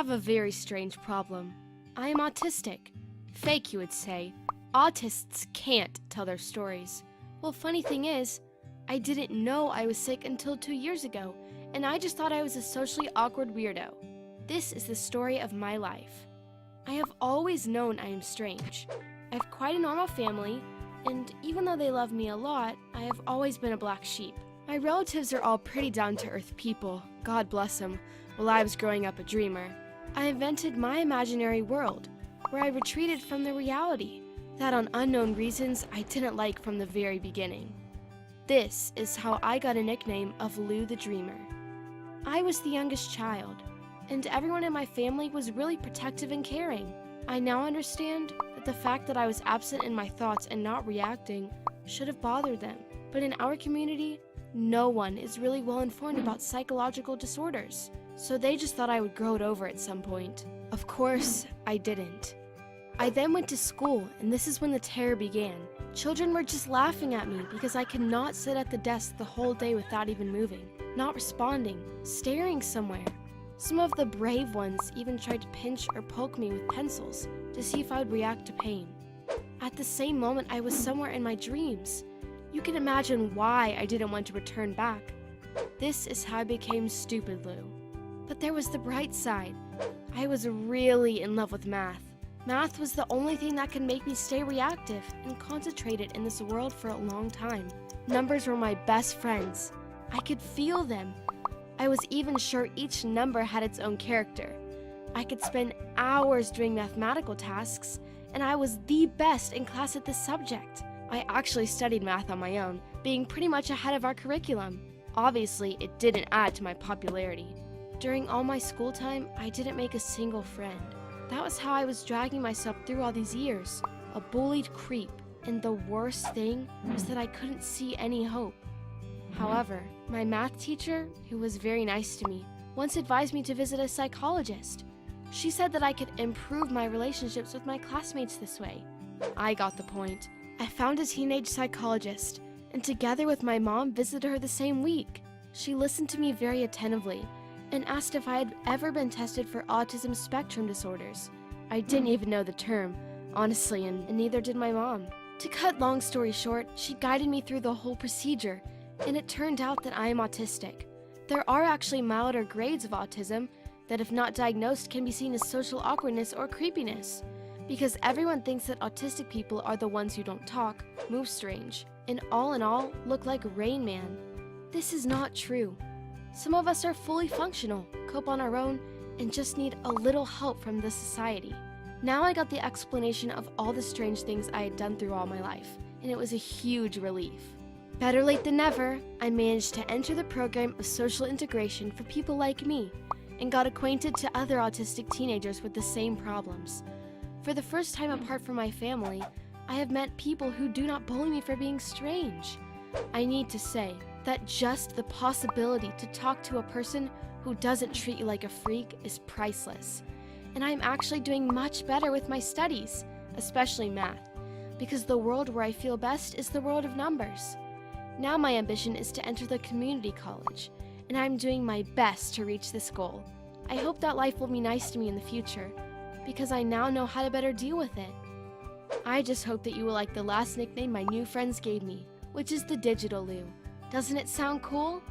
have a very strange problem. I am autistic. Fake, you would say. Autists can't tell their stories. Well, funny thing is, I didn't know I was sick until 2 years ago, and I just thought I was a socially awkward weirdo. This is the story of my life. I have always known I am strange. I have quite a normal family, and even though they love me a lot, I have always been a black sheep. My relatives are all pretty down-to-earth people, God bless them, while I was growing up a dreamer. I invented my imaginary world, where I retreated from the reality that on unknown reasons I didn't like from the very beginning. This is how I got a nickname of Lou the Dreamer. I was the youngest child, and everyone in my family was really protective and caring. I now understand that the fact that I was absent in my thoughts and not reacting should have bothered them. But in our community, no one is really well informed about psychological disorders, so they just thought I would grow it over at some point. Of course, I didn't. I then went to school, and this is when the terror began. Children were just laughing at me because I could not sit at the desk the whole day without even moving, not responding, staring somewhere. Some of the brave ones even tried to pinch or poke me with pencils to see if I would react to pain. At the same moment, I was somewhere in my dreams. You can imagine why I didn't want to return back. This is how I became Stupid Lou. But there was the bright side. I was really in love with math. Math was the only thing that could make me stay reactive and concentrated in this world for a long time. Numbers were my best friends. I could feel them. I was even sure each number had its own character. I could spend hours doing mathematical tasks, and I was the best in class at this subject. I actually studied math on my own, being pretty much ahead of our curriculum. Obviously, it didn't add to my popularity. During all my school time, I didn't make a single friend. That was how I was dragging myself through all these years, a bullied creep. And the worst thing was that I couldn't see any hope. However, my math teacher, who was very nice to me, once advised me to visit a psychologist. She said that I could improve my relationships with my classmates this way. I got the point. I found a teenage psychologist, and together with my mom visited her the same week. She listened to me very attentively and asked if I had ever been tested for autism spectrum disorders. I didn't even know the term, honestly, and neither did my mom. To cut long story short, she guided me through the whole procedure, and it turned out that I am autistic. There are actually milder grades of autism that, if not diagnosed, can be seen as social awkwardness or creepiness, because everyone thinks that autistic people are the ones who don't talk, move strange, and all in all, look like Rain Man. This is not true. Some of us are fully functional, cope on our own, and just need a little help from the society. Now I got the explanation of all the strange things I had done through all my life, and it was a huge relief. Better late than never, I managed to enter the program of social integration for people like me, and got acquainted to other autistic teenagers with the same problems. For the first time apart from my family, I have met people who do not bully me for being strange. I need to say that just the possibility to talk to a person who doesn't treat you like a freak is priceless. And I'm actually doing much better with my studies, especially math, because the world where I feel best is the world of numbers. Now my ambition is to enter the community college, and I'm doing my best to reach this goal. I hope that life will be nice to me in the future, because I now know how to better deal with it. I just hope that you will like the last nickname my new friends gave me, which is the Digital Lou. Doesn't it sound cool?